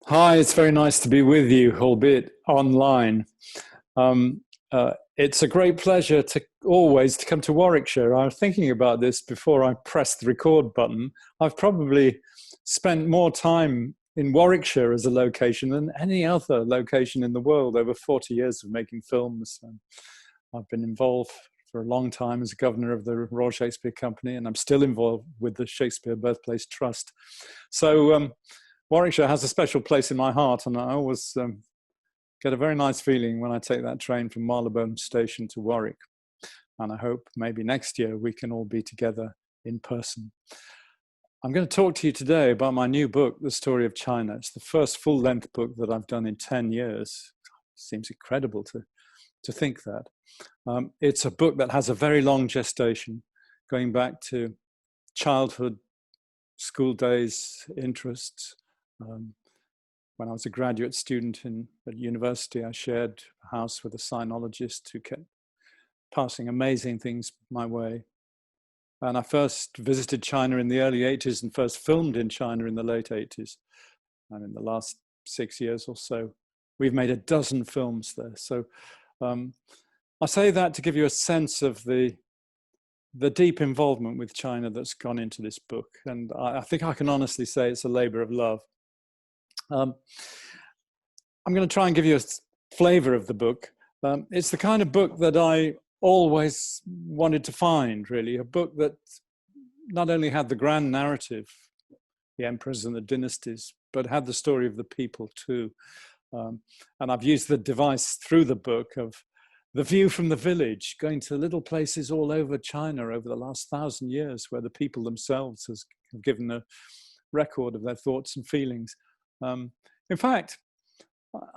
Hi, it's very nice to be with you, albeit online. It's a great pleasure to always to come to Warwickshire. I was thinking about this before I pressed the record button. I've probably spent more time in Warwickshire as a location than any other location in the world over 40 years of making films. I've been involved for a long time as a governor of the Royal Shakespeare Company, and I'm still involved with the Shakespeare Birthplace Trust. So Warwickshire has a special place in my heart, and I always get a very nice feeling when I take that train from Marylebone Station to Warwick. And I hope maybe next year we can all be together in person. I'm going to talk to you today about my new book, The Story of China. It's the first full-length book that I've done in 10 years. It seems incredible to think that. It's a book that has a very long gestation, going back to childhood, school days, interests. When I was a graduate student at university, I shared a house with a sinologist who kept passing amazing things my way. And I first visited China in the early 80s and first filmed in China in the late 80s. And in the last 6 years or so, we've made a dozen films there. So I say that to give you a sense of the deep involvement with China that's gone into this book. And I think I can honestly say it's a labor of love. I'm going to try and give you a flavor of the book. It's the kind of book that I always wanted to find, really, a book that not only had the grand narrative, the emperors and the dynasties, but had the story of the people too. And I've used the device through the book of the view from the village, going to little places all over China over the last 1,000 years where the people themselves have given a record of their thoughts and feelings. In fact,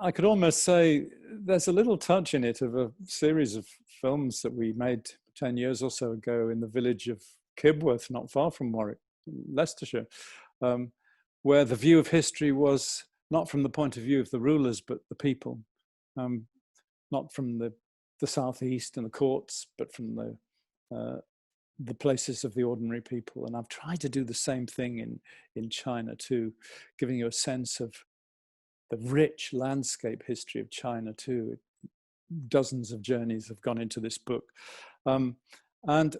I could almost say there's a little touch in it of a series of films that we made 10 years or so ago in the village of Kibworth, not far from Warwick, Leicestershire, where the view of history was not from the point of view of the rulers, but the people, not from the southeast and the courts, but from the places of the ordinary people. And I've tried to do the same thing in China too, giving you a sense of the rich landscape history of China too. Dozens of journeys have gone into this book. And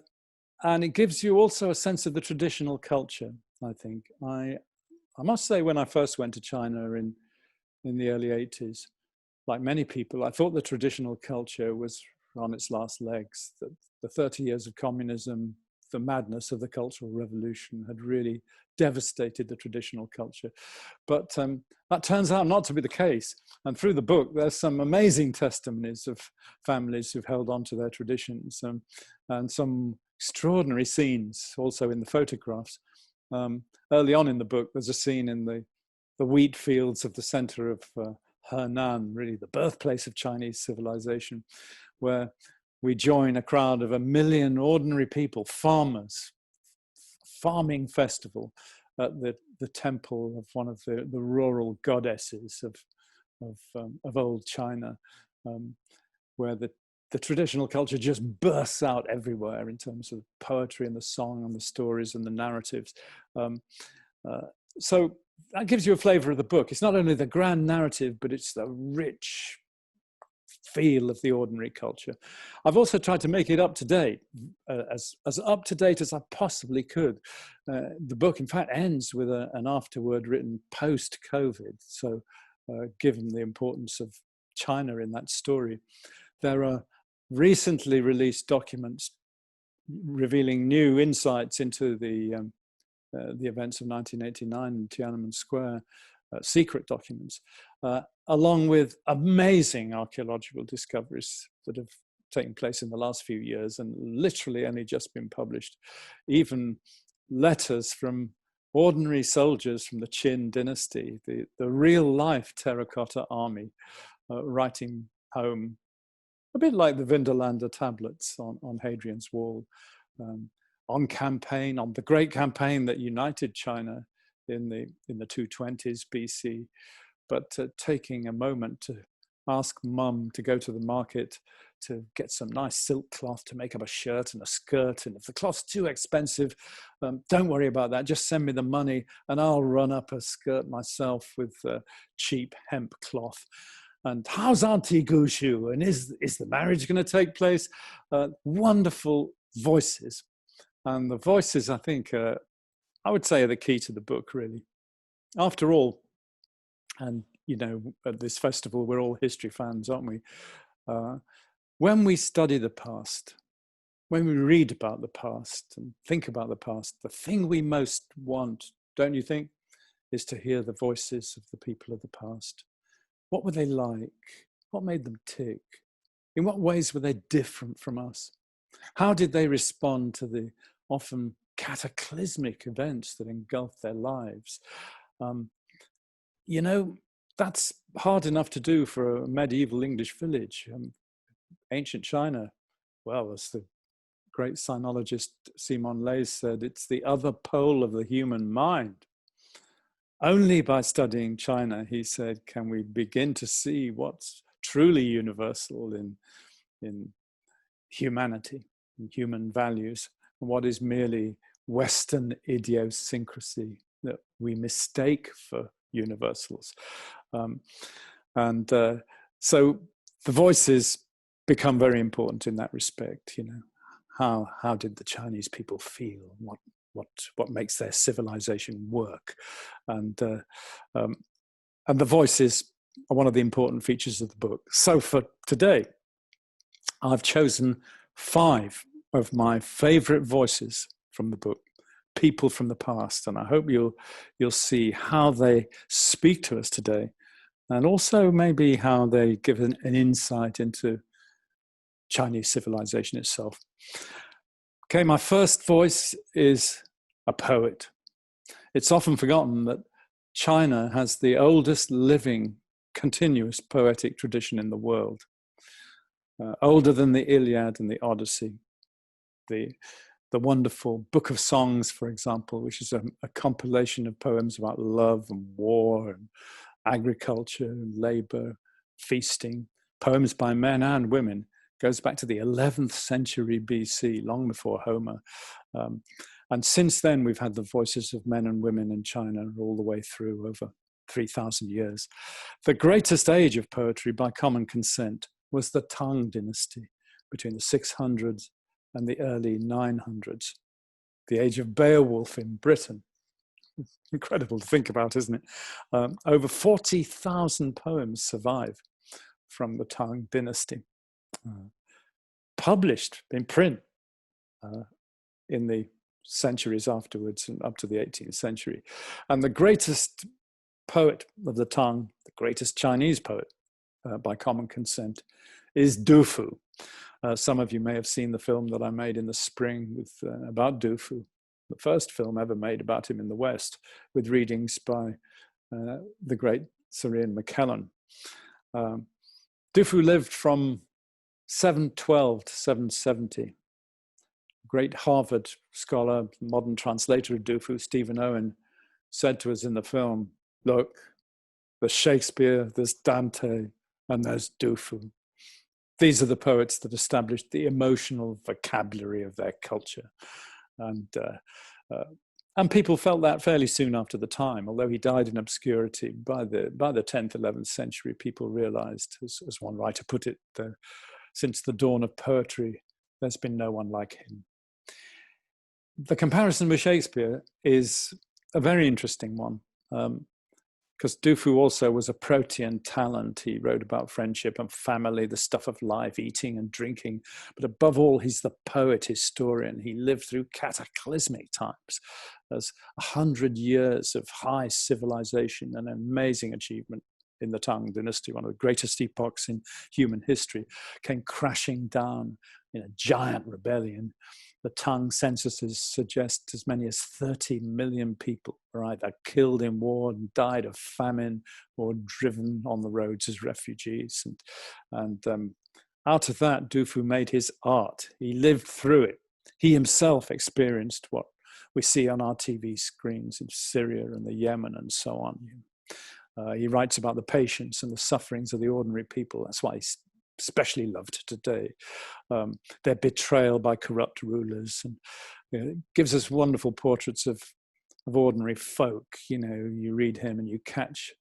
it gives you also a sense of the traditional culture, I think. I must say, when I first went to China in the early 80s, like many people, I thought the traditional culture was on its last legs, that the 30 years of communism, the madness of the Cultural Revolution had really devastated the traditional culture. But that turns out not to be the case. And through the book, there's some amazing testimonies of families who've held on to their traditions, and some extraordinary scenes also in the photographs. Early on in the book, there's a scene in the wheat fields of the center of Henan, really the birthplace of Chinese civilization, where we join a crowd of 1 million ordinary people, farmers, farming festival at the temple of one of the rural goddesses of old China, where the traditional culture just bursts out everywhere in terms of poetry and the song and the stories and the narratives. So that gives you a flavor of the book. It's not only the grand narrative, but it's the rich feel of the ordinary culture. I've also tried to make it up to date, as up to date as I possibly could. The book, in fact, ends with an afterword written post-COVID. So given the importance of China in that story, there are recently released documents revealing new insights into the events of 1989 in Tiananmen Square, secret documents, along with amazing archaeological discoveries that have taken place in the last few years and literally only just been published. Even letters from ordinary soldiers from the Qin dynasty, the real-life terracotta army, writing home, a bit like the Vindolanda tablets on Hadrian's Wall, on campaign, on the great campaign that united China in the 220s BC, but taking a moment to ask mum to go to the market to get some nice silk cloth to make up a shirt and a skirt. And if the cloth's too expensive, don't worry about that. Just send me the money and I'll run up a skirt myself with cheap hemp cloth. And how's Auntie Gushu? And is the marriage going to take place? Wonderful voices. And the voices, I think, I would say, are the key to the book, really. After all, and you know, at this festival, we're all history fans, aren't we? When we study the past, when we read about the past and think about the past, the thing we most want, don't you think, is to hear the voices of the people of the past. What were they like? What made them tick? In what ways were they different from us? How did they respond to the often cataclysmic events that engulfed their lives? You know, that's hard enough to do for a medieval English village. Ancient China, well, as the great sinologist Simon Leys said, it's the other pole of the human mind. Only by studying China, he said, can we begin to see what's truly universal in humanity, in human values, and what is merely Western idiosyncrasy that we mistake for universals. So the voices become very important in that respect. You know, how did the Chinese people feel? What makes their civilization work? And the voices are one of the important features of the book. So for today, I've chosen 5 of my favorite voices from the book, people from the past, and I hope you'll see how they speak to us today, and also maybe how they give an insight into Chinese civilization itself. Okay, my first voice is a poet. It's often forgotten that China has the oldest living continuous poetic tradition in the world, older than the Iliad and the Odyssey. The wonderful Book of Songs, for example, which is a compilation of poems about love and war and agriculture and labor, feasting, poems by men and women, goes back to the 11th century BC, long before Homer. And since then, we've had the voices of men and women in China all the way through over 3,000 years. The greatest age of poetry by common consent was the Tang dynasty between the 600s and the early 900s, the age of Beowulf in Britain. Incredible to think about, isn't it? Over 40,000 poems survive from the Tang dynasty, published in print in the centuries afterwards and up to the 18th century. And the greatest poet of the Tang, the greatest Chinese poet by common consent, is Du Fu. Some of you may have seen the film that I made in the spring about Du Fu, the first film ever made about him in the West, with readings by the great Sir Ian McKellen. Du Fu lived from 712 to 770. Great Harvard scholar, modern translator of Du Fu, Stephen Owen, said to us in the film, look, there's Shakespeare, there's Dante, and there's Du Fu. These are the poets that established the emotional vocabulary of their culture. And people felt that fairly soon after the time. Although he died in obscurity, by the 10th, 11th century, people realized, as one writer put it, since the dawn of poetry, there's been no one like him. The comparison with Shakespeare is a very interesting one, because Du Fu also was a protean talent. He wrote about friendship and family, the stuff of life, eating and drinking. But above all, he's the poet historian. He lived through cataclysmic times, as 100 years of high civilization and amazing achievement in the Tang dynasty, one of the greatest epochs in human history, came crashing down in a giant rebellion. The Tang censuses suggest as many as 30 million people were either killed in war and died of famine or driven on the roads as refugees. And out of that, Du Fu made his art. He lived through it. He himself experienced what we see on our TV screens in Syria and the Yemen and so on. He writes about the patience and the sufferings of the ordinary people. That's why he's especially loved today. Their betrayal by corrupt rulers, and it gives us wonderful portraits of ordinary folk. You know, you read him and you catch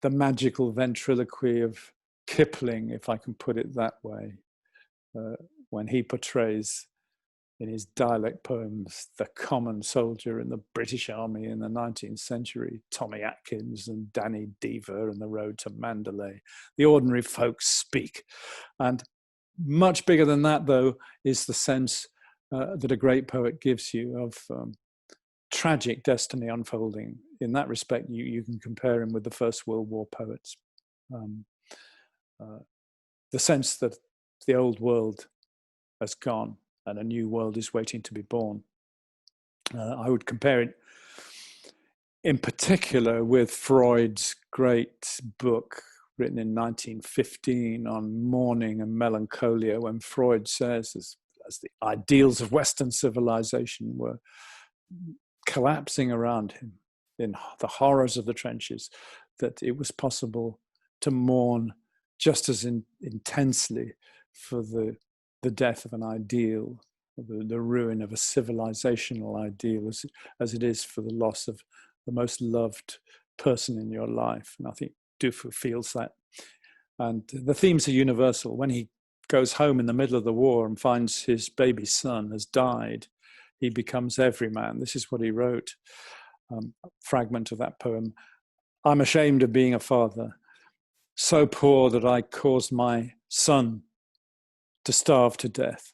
the magical ventriloquy of Kipling, if I can put it that way, when he portrays in his dialect poems the common soldier in the British Army in the 19th century, Tommy Atkins and Danny Deever and the road to Mandalay. The ordinary folks speak. And much bigger than that, though, is the sense that a great poet gives you of tragic destiny unfolding. In that respect, you can compare him with the First World War poets. The sense that the old world has gone and a new world is waiting to be born. I would compare it in particular with Freud's great book written in 1915 on mourning and melancholia, when Freud says, as the ideals of Western civilization were collapsing around him in the horrors of the trenches, that it was possible to mourn just as intensely for the death of an ideal, the ruin of a civilizational ideal, as it is for the loss of the most loved person in your life. And I think Dufu feels that. And the themes are universal. When he goes home in the middle of the war and finds his baby son has died, he becomes every man. This is what he wrote, a fragment of that poem. I'm ashamed of being a father, so poor that I caused my son to starve to death.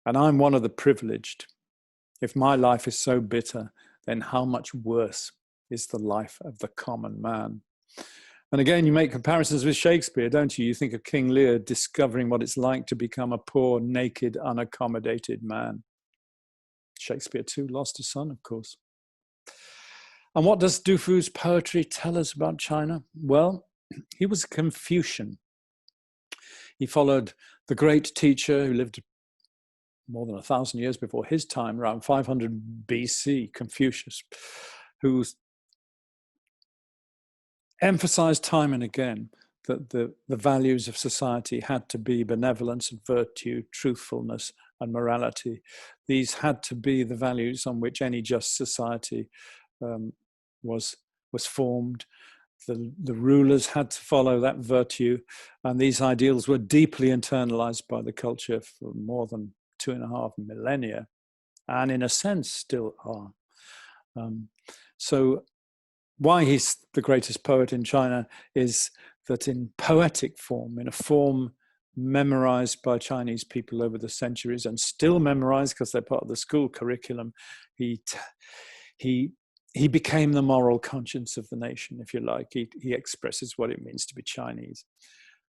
And I'm one of the privileged. If my life is so bitter, then how much worse is the life of the common man? And again, you make comparisons with Shakespeare, don't you? You think of King Lear discovering what it's like to become a poor, naked, unaccommodated man. Shakespeare too lost a son, of course. And what does Dufu's poetry tell us about China? Well, he was a Confucian. He followed the great teacher who lived more than 1,000 years before his time, around 500 BC, Confucius, who emphasized time and again that the values of society had to be benevolence and virtue, truthfulness and morality. These had to be the values on which any just society was formed. The rulers had to follow that virtue, and these ideals were deeply internalized by the culture for more than 2.5 millennia, and in a sense still are. So why he's the greatest poet in China is that in poetic form, in a form memorized by Chinese people over the centuries and still memorized because they're part of the school curriculum, he became the moral conscience of the nation, if you like. He expresses what it means to be Chinese.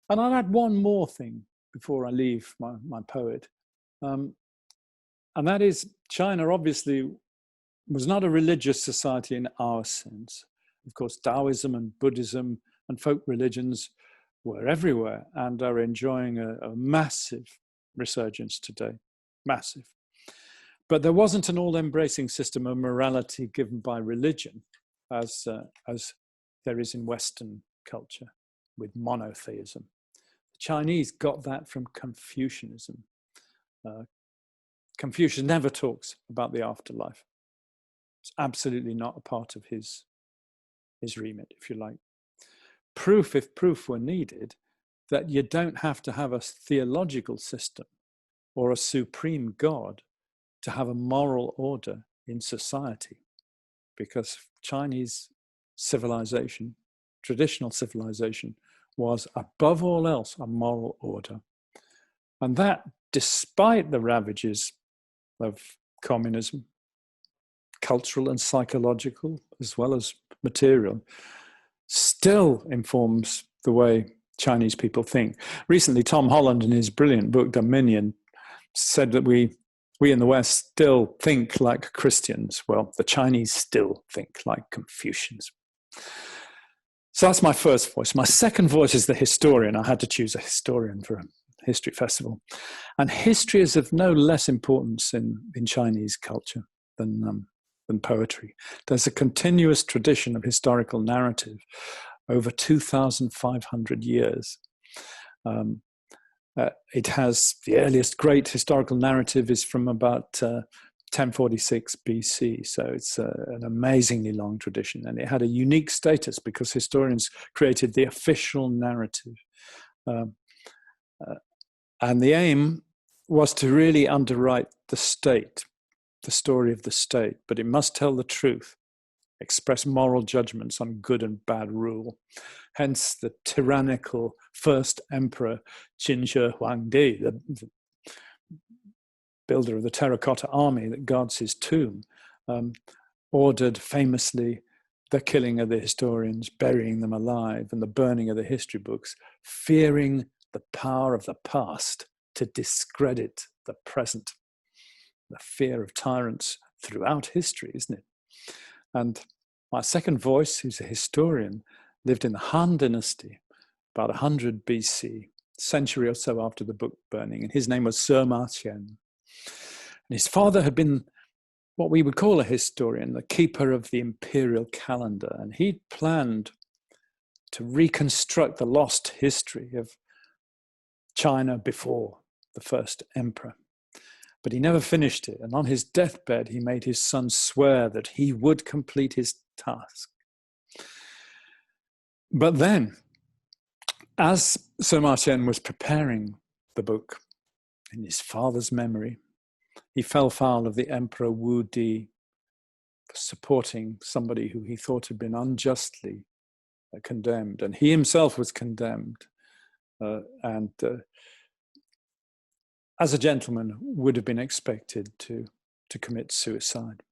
And I'll add one more thing before I leave my poet. And that is, China obviously was not a religious society in our sense. Of course, Taoism and Buddhism and folk religions were everywhere and are enjoying a massive resurgence today, massive. But there wasn't an all-embracing system of morality given by religion, as there is in Western culture with monotheism. The Chinese got that from Confucianism. Confucius never talks about the afterlife. It's absolutely not a part of his remit, if you like. Proof, if proof were needed, that you don't have to have a theological system or a supreme God to have a moral order in society, because Chinese civilization, traditional civilization, was above all else a moral order. And that, despite the ravages of communism, cultural and psychological, as well as material, still informs the way Chinese people think. Recently, Tom Holland, in his brilliant book, Dominion, said that we in the West still think like Christians. Well, the Chinese still think like Confucians. So that's my first voice. My second voice is the historian. I had to choose a historian for a history festival. And history is of no less importance in Chinese culture than than poetry. There's a continuous tradition of historical narrative over 2,500 years. It has the earliest great historical narrative is from about 1046 BC. So it's an amazingly long tradition, and it had a unique status because historians created the official narrative. And the aim was to really underwrite the state, the story of the state, but it must tell the truth, express moral judgments on good and bad rule. Hence the tyrannical first emperor Qingzhao Huangdi, the builder of the terracotta army that guards his tomb, ordered famously the killing of the historians, burying them alive, and the burning of the history books, fearing the power of the past to discredit the present. The fear of tyrants throughout history, isn't it? And my second voice, who's a historian, lived in the Han Dynasty, about 100 BC, a century or so after the book burning, and his name was Sima Qian. And his father had been what we would call a historian, the keeper of the imperial calendar, and he'd planned to reconstruct the lost history of China before the first emperor. But he never finished it, and on his deathbed, he made his son swear that he would complete his task. But then, as Sima Qian was preparing the book in his father's memory, he fell foul of the Emperor Wu Di for supporting somebody who he thought had been unjustly condemned, and he himself was condemned, as a gentleman would have been expected to commit suicide.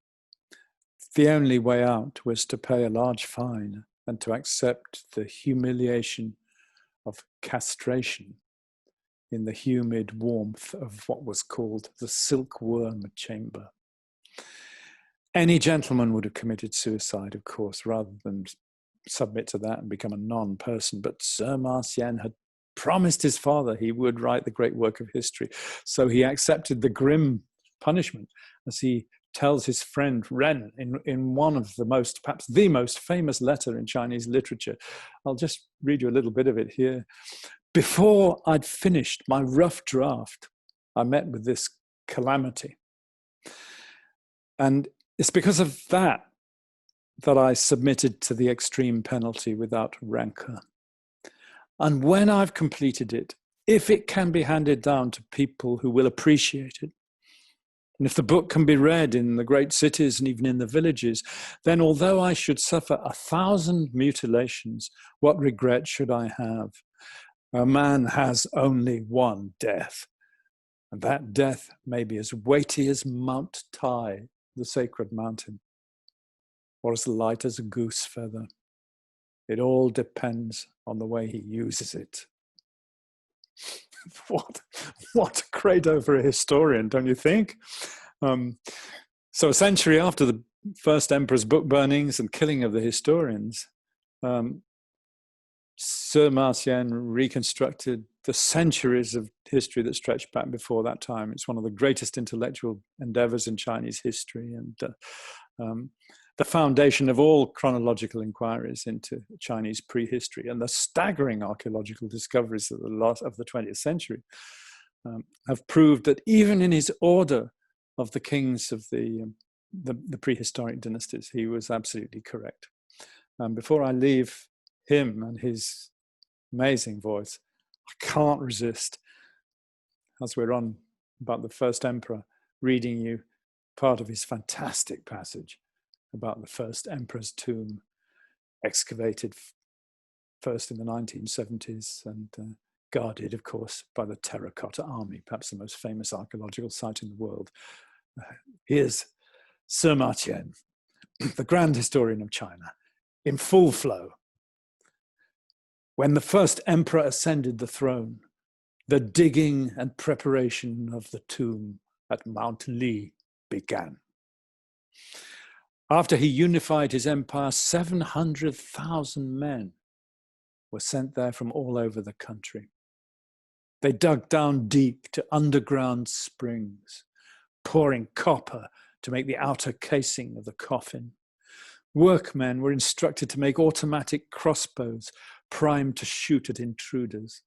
The only way out was to pay a large fine and to accept the humiliation of castration in the humid warmth of what was called the silkworm chamber. Any gentleman would have committed suicide, of course, rather than submit to that and become a non-person. But Sima Qian had promised his father he would write the great work of history. So he accepted the grim punishment, as he tells his friend Ren in one of the most, perhaps the most famous letter in Chinese literature. I'll just read you a little bit of it here. Before I'd finished my rough draft, I met with this calamity. And it's because of that I submitted to the extreme penalty without rancor. And when I've completed it, if it can be handed down to people who will appreciate it, and if the book can be read in the great cities and even in the villages, then although I should suffer 1,000 mutilations, what regret should I have? A man has only one death, and that death may be as weighty as Mount Tai, the sacred mountain, or as light as a goose feather. It all depends on the way he uses it. What a credo for a historian, don't you think? So a century after the first emperor's book burnings and killing of the historians, Sima Qian reconstructed the centuries of history that stretched back before that time. It's one of the greatest intellectual endeavors in Chinese history, and the foundation of all chronological inquiries into Chinese prehistory, and the staggering archaeological discoveries of the 20th century have proved that even in his order of the kings of the prehistoric dynasties, he was absolutely correct. Before I leave him and his amazing voice, I can't resist, as we're on about the first emperor, reading you part of his fantastic passage about the first emperor's tomb, excavated first in the 1970s and guarded, of course, by the Terracotta Army, perhaps the most famous archaeological site in the world. Here's Sima Qian, the grand historian of China, in full flow. When the first emperor ascended the throne, the digging and preparation of the tomb at Mount Li began. After he unified his empire, 700,000 men were sent there from all over the country. They dug down deep to underground springs, pouring copper to make the outer casing of the coffin. Workmen were instructed to make automatic crossbows primed to shoot at intruders.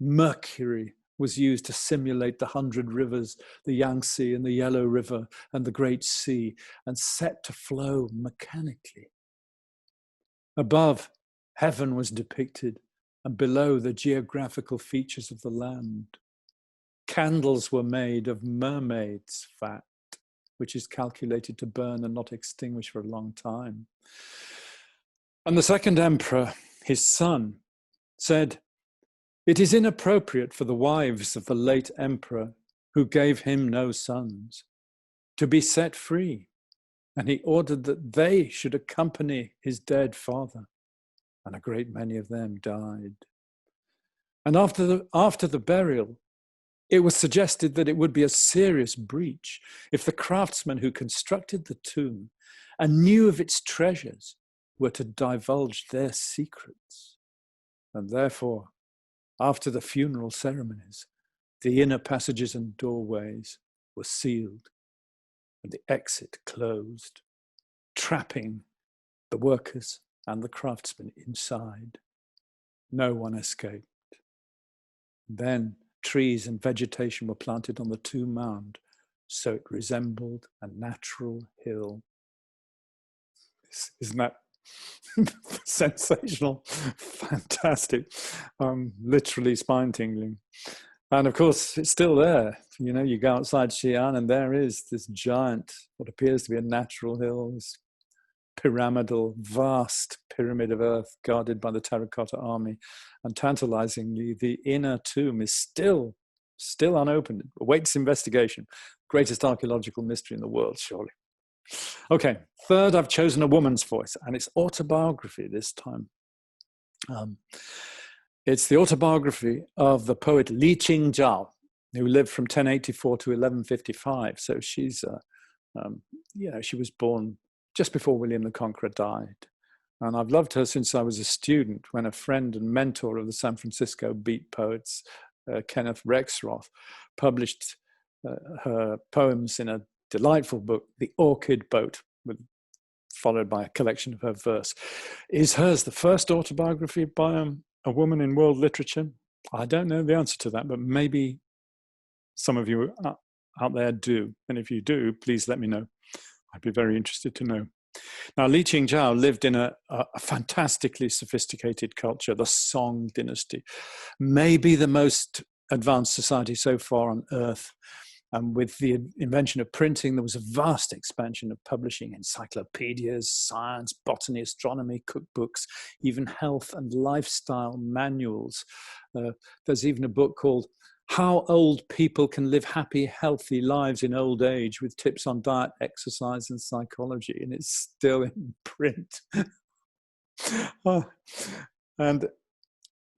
Mercury was used to simulate the 100 rivers, the Yangtze and the Yellow River and the Great Sea, and set to flow mechanically. Above, heaven was depicted, and below, the geographical features of the land. Candles were made of mermaid's fat, which is calculated to burn and not extinguish for a long time. And the second emperor, his son, said, "It is inappropriate for the wives of the late emperor, who gave him no sons, to be set free." And he ordered that they should accompany his dead father. And a great many of them died. And after the burial, it was suggested that it would be a serious breach if the craftsmen who constructed the tomb and knew of its treasures were to divulge their secrets. And therefore, after the funeral ceremonies, the inner passages and doorways were sealed and the exit closed, trapping the workers and the craftsmen inside. No one escaped. Then trees and vegetation were planted on the tomb mound, so it resembled a natural hill. Isn't that sensational? Fantastic. Literally spine-tingling. And of course, it's still there. You know, you go outside Qian and there is this giant, what appears to be a natural hill, this pyramidal, vast pyramid of earth guarded by the terracotta army. And tantalizingly, the inner tomb is still unopened. It awaits investigation. Greatest archaeological mystery in the world, surely. Okay, third, I've chosen a woman's voice, and it's autobiography this time. It's the autobiography of the poet Li Qingzhao, who lived from 1084 to 1155. So she's, she was born just before William the Conqueror died. And I've loved her since I was a student, when a friend and mentor of the San Francisco beat poets, Kenneth Rexroth, published her poems in a delightful book, The Orchid Boat, followed by a collection of her verse. Is hers the first autobiography by a woman in world literature? I don't know the answer to that, but maybe some of you out there do. And if you do, please let me know. I'd be very interested to know. Now, Li Qingzhao lived in a fantastically sophisticated culture, the Song dynasty, maybe the most advanced society so far on earth. And with the invention of printing, there was a vast expansion of publishing encyclopedias, science, botany, astronomy, cookbooks, even health and lifestyle manuals. There's even a book called How Old People Can Live Happy, Healthy Lives in Old Age, with tips on diet, exercise, and psychology. And it's still in print. And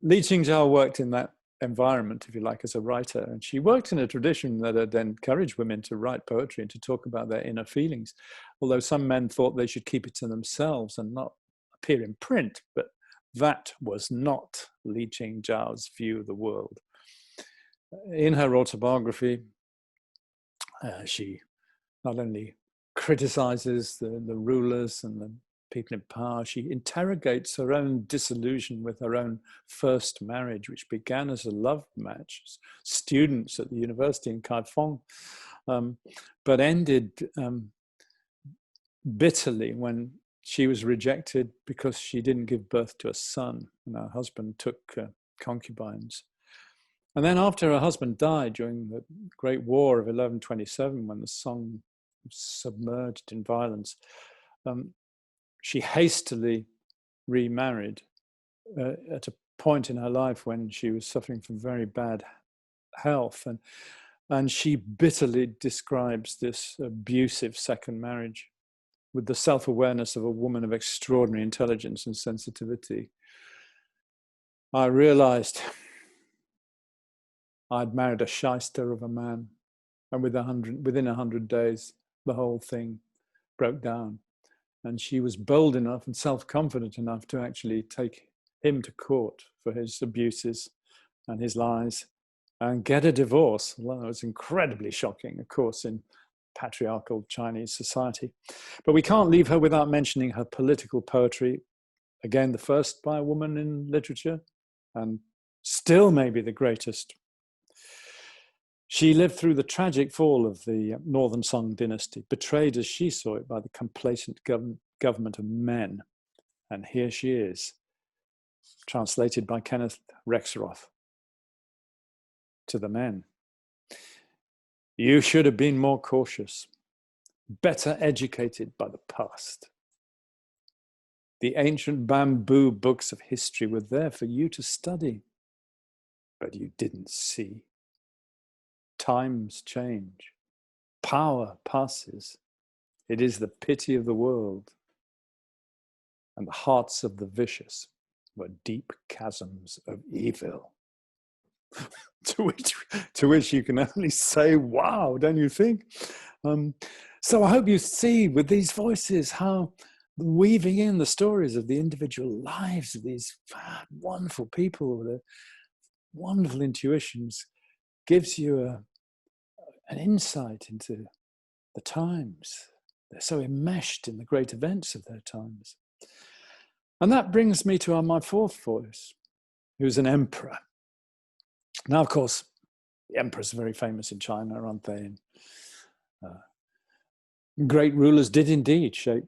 Li Qingzhao worked in that environment, if you like, as a writer. And she worked in a tradition that had encouraged women to write poetry and to talk about their inner feelings. Although some men thought they should keep it to themselves and not appear in print. But that was not Li Qingzhao's view of the world. In her autobiography, she not only criticizes the rulers and the people in power, she interrogates her own disillusion with her own first marriage, which began as a love match, students at the university in Kaifeng, but ended bitterly when she was rejected because she didn't give birth to a son, and her husband took concubines. And then after her husband died during the Great War of 1127, when the Song was submerged in violence, she hastily remarried at a point in her life when she was suffering from very bad health. And she bitterly describes this abusive second marriage with the self-awareness of a woman of extraordinary intelligence and sensitivity. I realized I'd married a shyster of a man, and within 100 days, the whole thing broke down. And she was bold enough and self-confident enough to actually take him to court for his abuses and his lies and get a divorce. Well, it was incredibly shocking, of course, in patriarchal Chinese society. But we can't leave her without mentioning her political poetry, again, the first by a woman in literature, and still maybe the greatest. She lived through the tragic fall of the Northern Song dynasty, betrayed as she saw it by the complacent government of men. And here she is, translated by Kenneth Rexroth to the men. You should have been more cautious, better educated by the past. The ancient bamboo books of history were there for you to study, but you didn't see. Times change. Power passes. It is the pity of the world. And the hearts of the vicious were deep chasms of evil. to which you can only say, wow, don't you think? So I hope you see with these voices how weaving in the stories of the individual lives of these wonderful people with their wonderful intuitions gives you an insight into the times. They're so enmeshed in the great events of their times. And that brings me to my fourth voice, who's an emperor. Now, of course, the emperors are very famous in China, aren't they? And great rulers did indeed shape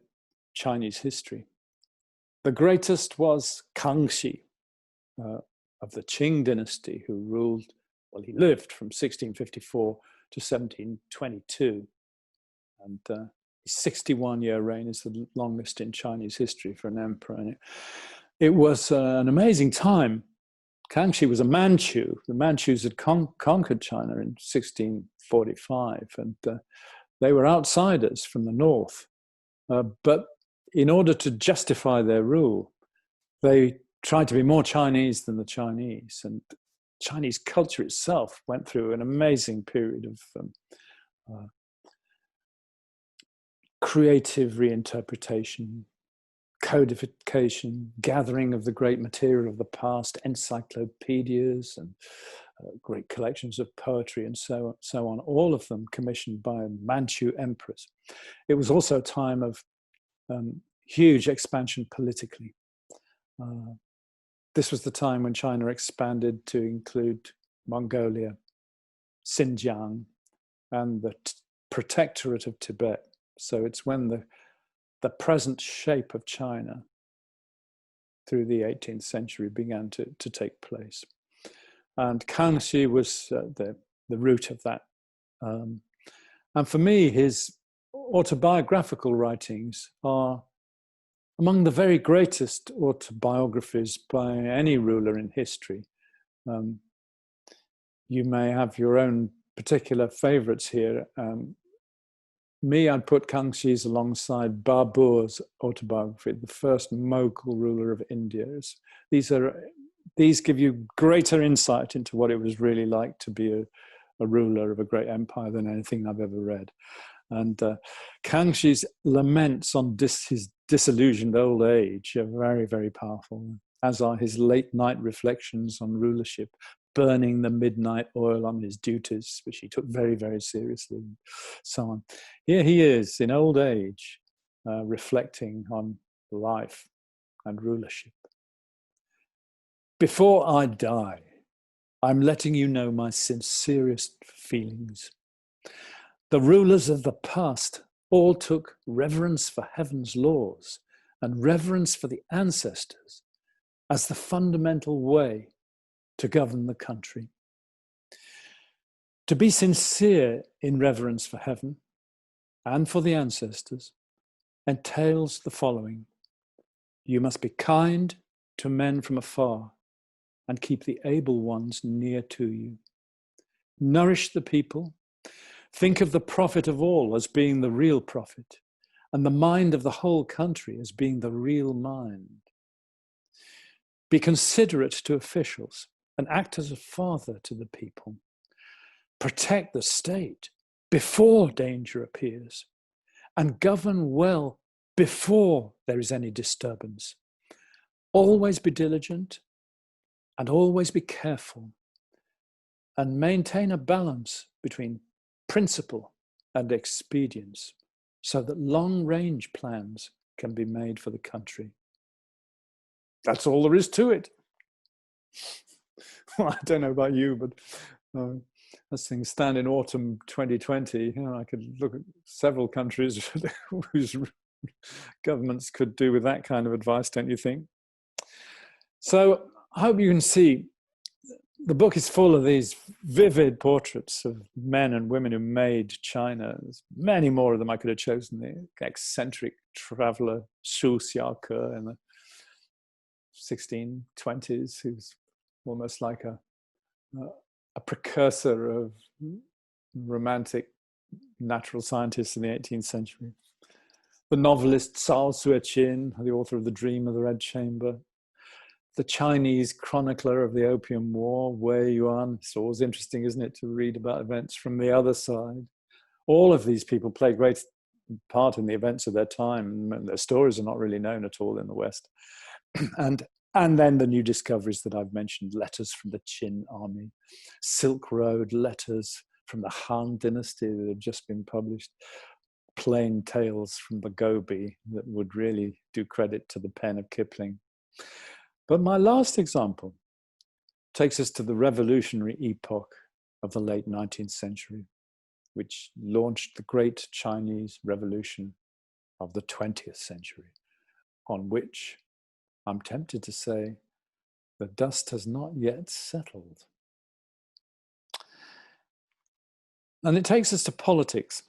Chinese history. The greatest was Kangxi of the Qing dynasty, who ruled, well, he lived from 1654 to 1722. And his 61-year reign is the longest in Chinese history for an emperor. And it was an amazing time. Kangxi was a Manchu. The Manchus had conquered China in 1645, and they were outsiders from the north. But in order to justify their rule, they tried to be more Chinese than the Chinese. And Chinese culture itself went through an amazing period of creative reinterpretation, codification, gathering of the great material of the past, encyclopedias and great collections of poetry and so on, all of them commissioned by Manchu emperors. It was also a time of huge expansion politically. This was the time when China expanded to include Mongolia, Xinjiang, and the protectorate of Tibet. So it's when the present shape of China through the 18th century began to take place. And Kangxi was the root of that. And for me, his autobiographical writings are among the very greatest autobiographies by any ruler in history. You may have your own particular favorites here. Me, I'd put Kangxi's alongside Babur's autobiography, the first Mughal ruler of India. These give you greater insight into what it was really like to be a ruler of a great empire than anything I've ever read. And Kangxi's laments on his disillusioned old age are very, very powerful, as are his late night reflections on rulership, burning the midnight oil on his duties, which he took very, very seriously, and so on. Here he is in old age, reflecting on life and rulership. Before I die, I'm letting you know my sincerest feelings. The rulers of the past all took reverence for heaven's laws and reverence for the ancestors as the fundamental way to govern the country. To be sincere in reverence for heaven and for the ancestors entails the following. You must be kind to men from afar and keep the able ones near to you. Nourish the people. Think of the profit of all as being the real profit, and the mind of the whole country as being the real mind. Be considerate to officials and act as a father to the people. Protect the state before danger appears, and govern well before there is any disturbance. Always be diligent and always be careful, and maintain a balance between principle and expedience so that long-range plans can be made for the country. That's all there is to it. Well, I don't know about you, but as things stand in autumn 2020, I could look at several countries whose governments could do with that kind of advice, don't you think? So I hope you can see the book is full of these vivid portraits of men and women who made China. There's many more of them I could have chosen. The eccentric traveler Xu Xiaoke in the 1620s, who's almost like a precursor of romantic natural scientists in the 18th century. The novelist Qiu Jin, the author of The Dream of the Red Chamber. The Chinese chronicler of the Opium War, Wei Yuan. It's always interesting, isn't it, to read about events from the other side. All of these people play a great part in the events of their time, and their stories are not really known at all in the West. And then the new discoveries that I've mentioned, letters from the Qin army, Silk Road letters from the Han dynasty that have just been published, plain tales from the Gobi that would really do credit to the pen of Kipling. But my last example takes us to the revolutionary epoch of the late 19th century, which launched the great Chinese Revolution of the 20th century, on which I'm tempted to say the dust has not yet settled. And it takes us to politics.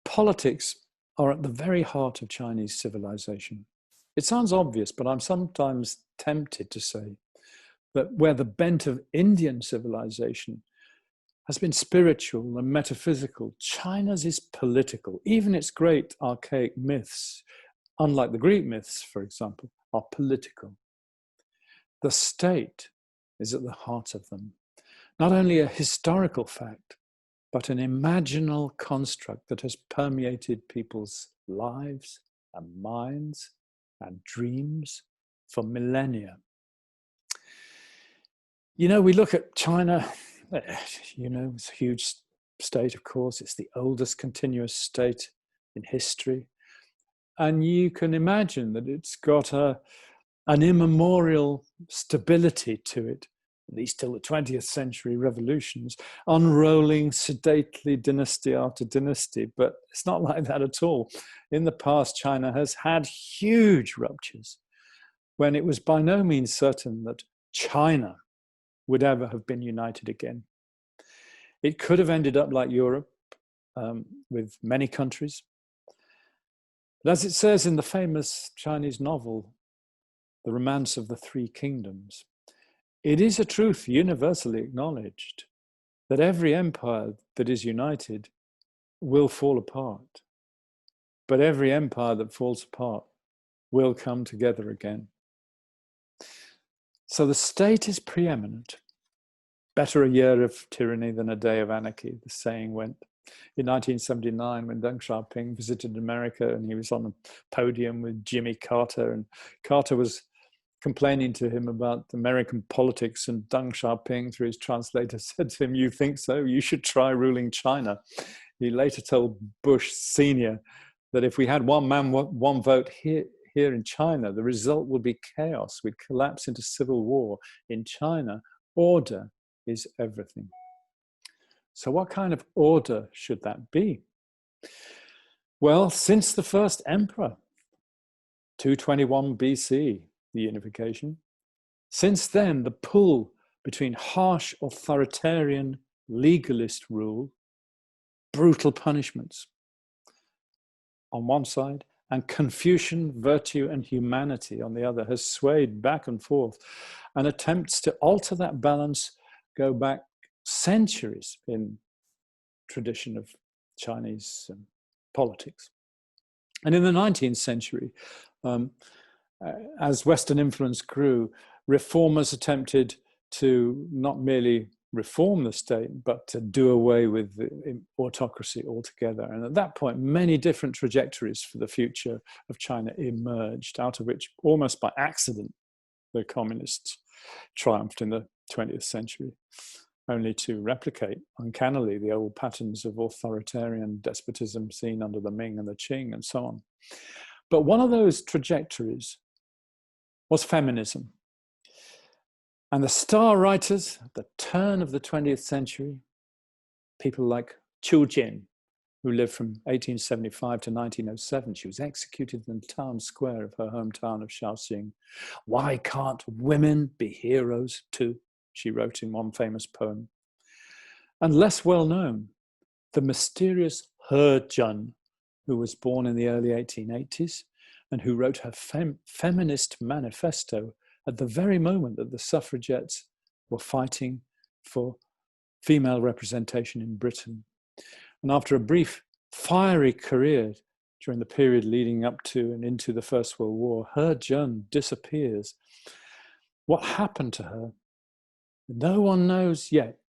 Politics are at the very heart of Chinese civilization. It sounds obvious, but I'm sometimes tempted to say that where the bent of Indian civilization has been spiritual and metaphysical, China's is political. Even its great archaic myths, unlike the Greek myths, for example, are political. The state is at the heart of them. Not only a historical fact, but an imaginal construct that has permeated people's lives and minds and dreams for millennia. We look at China, it's a huge state, of course. It's the oldest continuous state in history. And you can imagine that it's got an immemorial stability to it, at least till the 20th century revolutions, unrolling sedately dynasty after dynasty. But it's not like that at all. In the past, China has had huge ruptures when it was by no means certain that China would ever have been united again. It could have ended up like Europe, with many countries. But as it says in the famous Chinese novel, The Romance of the Three Kingdoms, it is a truth universally acknowledged that every empire that is united will fall apart. But every empire that falls apart will come together again. So the state is preeminent. Better a year of tyranny than a day of anarchy, the saying went. In 1979, when Deng Xiaoping visited America and he was on a podium with Jimmy Carter, and Carter was complaining to him about American politics, and Deng Xiaoping, through his translator, said to him, "You think so? You should try ruling China." He later told Bush Sr. that if we had one man, one vote here in China, the result would be chaos. We'd collapse into civil war. In China, order is everything. So what kind of order should that be? Well, since the first emperor, 221 BC, the unification, since then, the pull between harsh authoritarian legalist rule, brutal punishments on one side, and Confucian virtue and humanity on the other has swayed back and forth, and attempts to alter that balance go back centuries in tradition of Chinese politics. And in the 19th century, as Western influence grew, reformers attempted to not merely reform the state, but to do away with the autocracy altogether. And at that point, many different trajectories for the future of China emerged, out of which, almost by accident, the communists triumphed in the 20th century. only to replicate uncannily the old patterns of authoritarian despotism seen under the Ming and the Qing and so on. But one of those trajectories was feminism. And the star writers at the turn of the 20th century, people like Qiu Jin, who lived from 1875 to 1907. She was executed in the town square of her hometown of Shaoxing. "Why can't women be heroes too?" she wrote in one famous poem. And less well known, the mysterious He Jin, who was born in the early 1880s and who wrote her feminist manifesto at the very moment that the suffragettes were fighting for female representation in Britain. And after a brief, fiery career during the period leading up to and into the First World War, He Jin disappears. What happened to her? No one knows yet.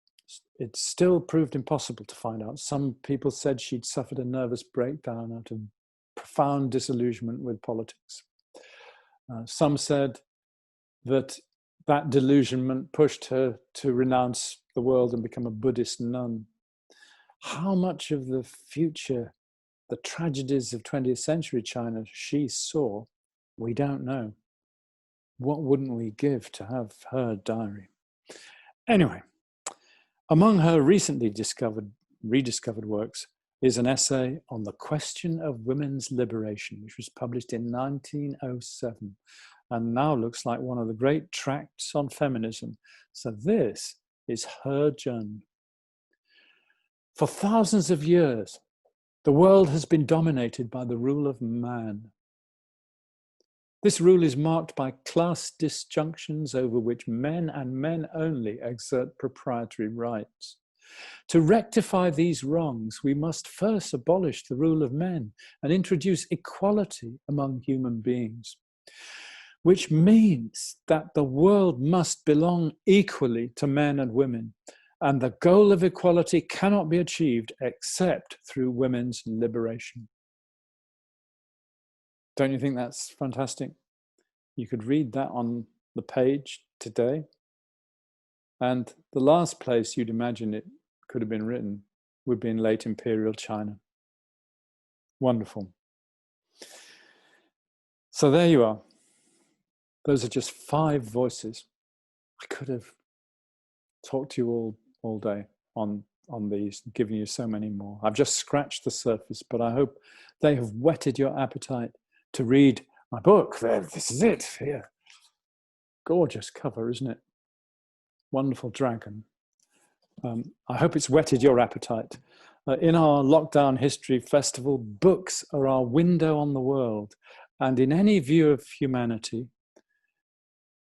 It's still proved impossible to find out. Some people said she'd suffered a nervous breakdown out of profound disillusionment with politics. Some said that that delusionment pushed her to renounce the world and become a Buddhist nun. How much of the future, the tragedies of 20th century China she saw, we don't know. What wouldn't we give to have her diary? Anyway, among her recently rediscovered works is an essay on the question of women's liberation, which was published in 1907 and now looks like one of the great tracts on feminism. So this is He Jin. For thousands of years, the world has been dominated by the rule of man. This rule is marked by class disjunctions over which men and men only exert proprietary rights. To rectify these wrongs, we must first abolish the rule of men and introduce equality among human beings, which means that the world must belong equally to men and women. And the goal of equality cannot be achieved except through women's liberation. Don't you think that's fantastic? You could read that on the page today. And the last place you'd imagine it could have been written would be in late imperial China. Wonderful. So there you are. Those are just 5 voices. I could have talked to you all day on these, giving you so many more. I've just scratched the surface, but I hope they have whetted your appetite to read my book. There, this is it here. Gorgeous cover, isn't it? Wonderful dragon. I hope it's whetted your appetite. In our lockdown history festival, books are our window on the world. And in any view of humanity,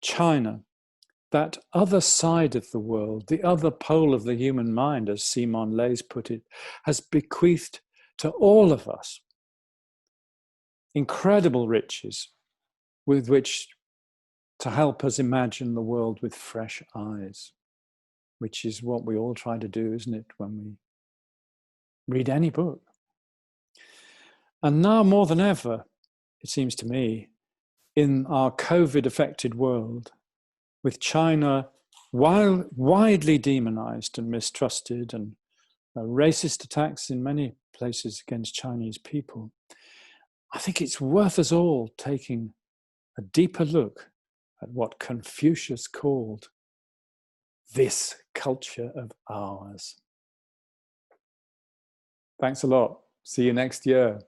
China, that other side of the world, the other pole of the human mind, as Simon Leys put it, has bequeathed to all of us incredible riches with which to help us imagine the world with fresh eyes, which is what we all try to do, isn't it, when we read any book. And now more than ever, it seems to me, in our COVID-affected world, with China widely demonized and mistrusted, and racist attacks in many places against Chinese people, I think it's worth us all taking a deeper look at what Confucius called this culture of ours. Thanks a lot. See you next year.